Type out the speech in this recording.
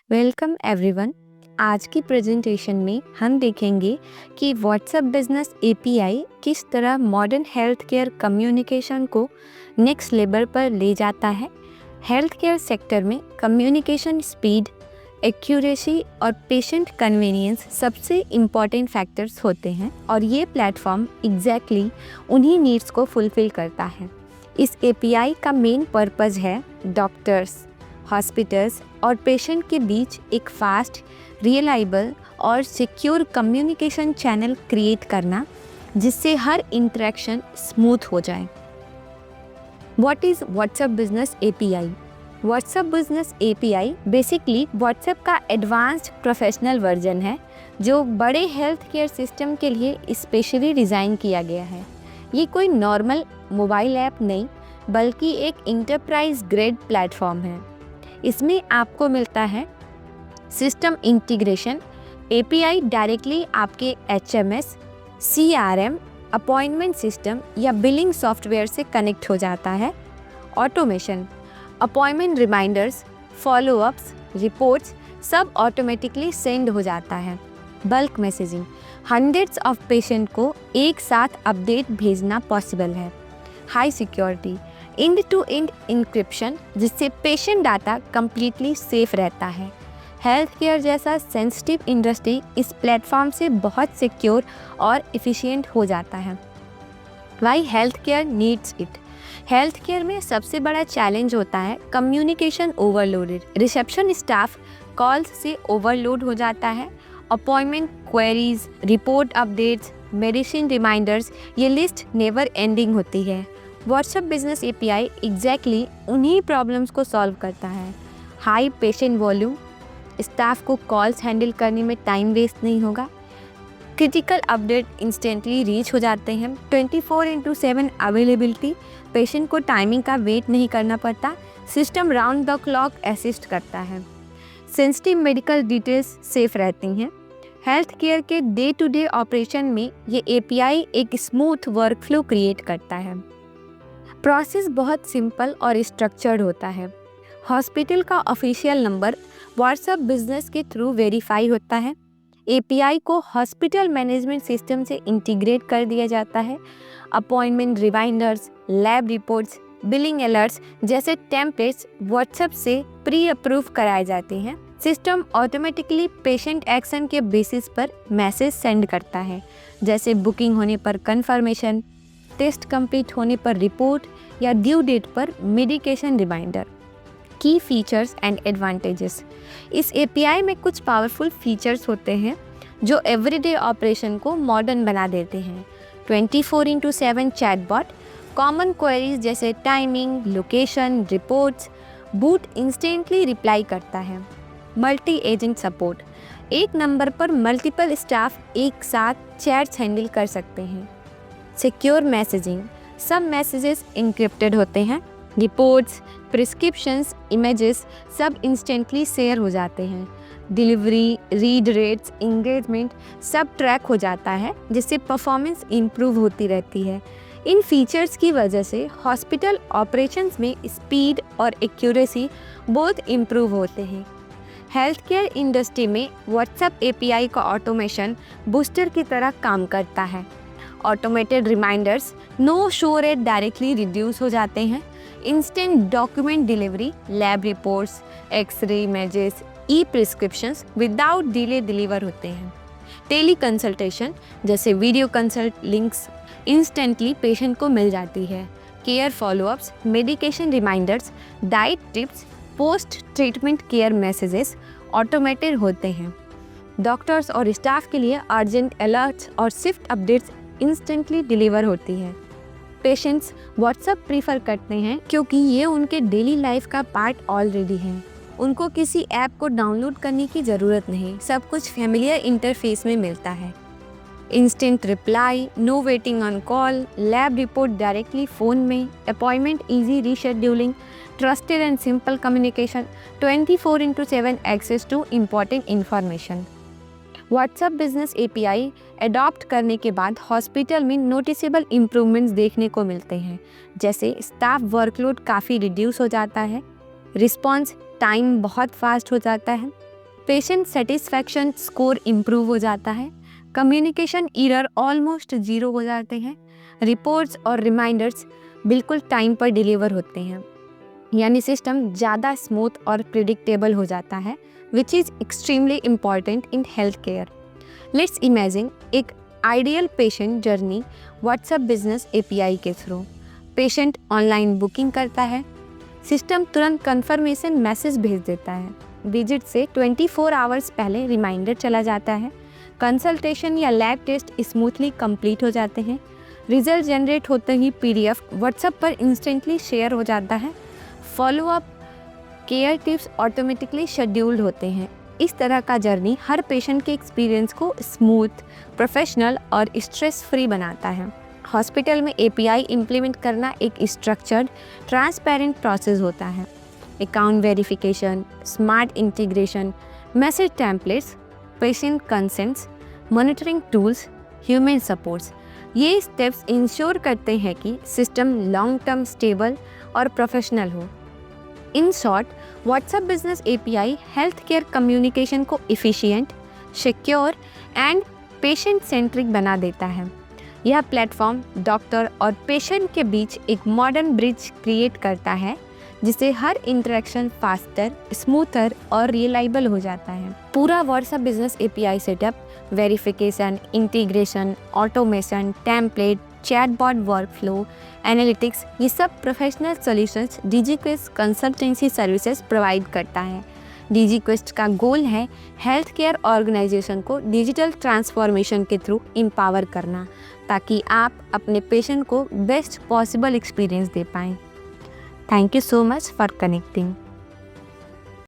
Welcome everyone. आज की presentation में हम देखेंगे कि व्हाट्सएप बिजनेस एपीआई किस तरह मॉडर्न हेल्थ केयर कम्युनिकेशन को नेक्स्ट लेवल पर ले जाता है। हेल्थ केयर सेक्टर में कम्युनिकेशन स्पीड, एक्यूरेसी और पेशेंट कन्वीनियंस सबसे इम्पॉर्टेंट फैक्टर्स होते हैं और ये प्लेटफॉर्म एग्जैक्टली उन्हीं नीड्स को फुलफिल करता है। इस एपीआई का मेन पर्पस है डॉक्टर्स, हॉस्पिटल्स और पेशेंट के बीच एक फास्ट, रिलायबल और सिक्योर कम्युनिकेशन चैनल क्रिएट करना, जिससे हर इंटरेक्शन स्मूथ हो जाए। What is WhatsApp business API? WhatsApp business API basically WhatsApp का एडवांस्ड प्रोफेशनल वर्जन है जो बड़े हेल्थ केयर सिस्टम के लिए स्पेशली डिज़ाइन किया गया है। ये कोई नॉर्मल मोबाइल ऐप नहीं, बल्कि एक इंटरप्राइज ग्रेड प्लेटफॉर्म है। इसमें आपको मिलता है सिस्टम इंटीग्रेशन। एपीआई डायरेक्टली आपके एचएमएस, सीआरएम, अपॉइंटमेंट सिस्टम या बिलिंग सॉफ्टवेयर से कनेक्ट हो जाता है। Automation, appointment reminders, followups, reports सब ऑटोमेटिकली सेंड हो जाता है। Bulk messaging, hundreds of patient को एक साथ अपडेट भेजना पॉसिबल है। High security, end to end encryption, जिससे पेशेंट डाटा कंप्लीटली सेफ रहता है। हेल्थ केयर जैसा सेंसिटिव इंडस्ट्री इस प्लेटफॉर्म से बहुत सिक्योर और एफिशिएंट हो जाता है। Why health care needs it? Health care में सबसे बड़ा चैलेंज होता है communication overloaded. Reception staff calls से ओवरलोड हो जाता है। Appointment queries, report updates, medicine reminders, ये लिस्ट नेवर एंडिंग होती है। व्हाट्सएप बिजनेस एपीआई एग्जैक्टली उन्हीं प्रॉब्लम्स को सॉल्व करता है। हाई पेशेंट वॉल्यूम, स्टाफ को कॉल्स हैंडल करने में टाइम वेस्ट नहीं होगा। क्रिटिकल अपडेट इंस्टेंटली रीच हो जाते हैं। 24/7 अवेलेबिलिटी, पेशेंट को टाइमिंग का वेट नहीं करना पड़ता। System round the clock assist करता है। सेंसिटिव मेडिकल डिटेल्स सेफ रहती हैं। हेल्थ केयर के डे टू डे ऑपरेशन में ये एपीआई एक स्मूथ वर्कफ्लो क्रिएट करता है। प्रोसेस बहुत सिंपल और स्ट्रक्चर्ड होता है। हॉस्पिटल का ऑफिशियल नंबर व्हाट्सएप बिजनेस के थ्रू वेरीफाई होता है। एपीआई को हॉस्पिटल मैनेजमेंट सिस्टम से इंटीग्रेट कर दिया जाता है। Appointment reminders, lab reports, billing alerts जैसे टेम्पलेट्स व्हाट्सएप से प्री अप्रूव कराए जाते हैं। सिस्टम ऑटोमेटिकली पेशेंट एक्शन के बेसिस पर मैसेज सेंड करता है, जैसे बुकिंग होने पर कंफर्मेशन, टेस्ट कंप्लीट होने पर रिपोर्ट या ड्यू डेट पर मेडिकेशन रिमाइंडर। की फीचर्स एंड एडवांटेजेस। इस एपीआई में कुछ पावरफुल फीचर्स होते हैं जो एवरीडे ऑपरेशन को मॉडर्न बना देते हैं। 24/7 चैटबॉट, कॉमन क्वेरीज जैसे timing, location, reports, boot instantly reply करता है। मल्टी एजेंट सपोर्ट, एक नंबर पर मल्टीपल स्टाफ एक साथ चैट्स हैंडल कर सकते हैं। सिक्योर मैसेजिंग, सब मैसेजेस इंक्रिप्टेड होते हैं। रिपोर्ट्स, प्रिस्क्रिप्शंस, इमेजेस सब इंस्टेंटली शेयर हो जाते हैं। डिलीवरी, रीड रेट्स, इंगेजमेंट सब ट्रैक हो जाता है, जिससे परफॉर्मेंस इम्प्रूव होती रहती है। इन फीचर्स की वजह से हॉस्पिटल ऑपरेशंस में स्पीड और एक्यूरेसी बोथ इम्प्रूव होते हैं। हेल्थ केयर इंडस्ट्री में व्हाट्सएप एपीआई का ऑटोमेशन बूस्टर की तरह काम करता है। Automated reminders, no show rate directly reduce हो जाते हैं। Instant document delivery, lab reports, X-ray images, e prescriptions without delay deliver होते हैं। टेली कंसल्टेशन जैसे video consult links instantly patient को मिल जाती है। Care followups, medication reminders, diet tips, post treatment care messages automated होते हैं। डॉक्टर्स और स्टाफ के लिए अर्जेंट अलर्ट्स और शिफ्ट अपडेट्स इंस्टेंटली डिलीवर होती है। पेशेंट्स व्हाट्सएप प्रीफर करते हैं क्योंकि ये उनके डेली लाइफ का पार्ट ऑलरेडी है। उनको किसी ऐप को डाउनलोड करने की ज़रूरत नहीं, सब कुछ फैमिलियर इंटरफेस में मिलता है। Instant reply, no waiting on call, lab report directly phone में, appointment easy rescheduling, trusted and simple communication, 24/7 access to important information. WhatsApp business API adopt करने के बाद हॉस्पिटल में नोटिसेबल इम्प्रूवमेंट्स देखने को मिलते हैं, जैसे स्टाफ वर्कलोड काफ़ी रिड्यूस हो जाता है, रिस्पॉन्स टाइम बहुत फास्ट हो जाता है, पेशेंट सेटिस्फैक्शन स्कोर इम्प्रूव हो जाता है, कम्युनिकेशन एरर ऑलमोस्ट ज़ीरो हो जाते हैं, रिपोर्ट्स और रिमाइंडर्स बिल्कुल टाइम पर डिलीवर होते हैं, यानी सिस्टम ज़्यादा स्मूथ और प्रिडिक्टेबल हो जाता है, which is extremely important in health care. Let's imagine एक ideal patient journey WhatsApp business API के थ्रू। पेशेंट ऑनलाइन बुकिंग करता है, सिस्टम तुरंत कंफर्मेशन मैसेज भेज देता है, विजिट से 24 आवर्स पहले रिमाइंडर चला जाता है, कंसल्टेशन या लैब टेस्ट स्मूथली कंप्लीट हो जाते हैं, रिजल्ट जनरेट होते ही पीडीएफ व्हाट्सएप पर इंस्टेंटली शेयर हो जाता है, follow up care tips automatically scheduled होते हैं। इस तरह का जर्नी हर पेशेंट के एक्सपीरियंस को स्मूथ, प्रोफेशनल और स्ट्रेस फ्री बनाता है। हॉस्पिटल में एपीआई इम्प्लीमेंट करना एक स्ट्रक्चर्ड, ट्रांसपेरेंट प्रोसेस होता है। Account verification, smart integration, message templates, patient consents, monitoring tools, human supports, ये स्टेप्स इंश्योर करते हैं कि सिस्टम लॉन्ग टर्म स्टेबल और प्रोफेशनल हो। In short, WhatsApp business API health care communication को efficient, secure and patient centric बना देता है। यह प्लेटफॉर्म डॉक्टर और पेशेंट के बीच एक मॉडर्न ब्रिज क्रिएट करता है, जिससे हर इंटरेक्शन फास्टर, स्मूथर और रिलायबल हो जाता है। पूरा WhatsApp business API setup, verification, integration, automation, template, chatbot workflow, analytics, ये सब professional solutions DigiQuest consultancy services provide करता है। डीजीक्वेस्ट का गोल है हेल्थ केयर ऑर्गेनाइजेशन को डिजिटल ट्रांसफॉर्मेशन के थ्रू एम्पावर करना, ताकि आप अपने पेशेंट को बेस्ट पॉसिबल एक्सपीरियंस दे पाएँ। Thank you so much for connecting.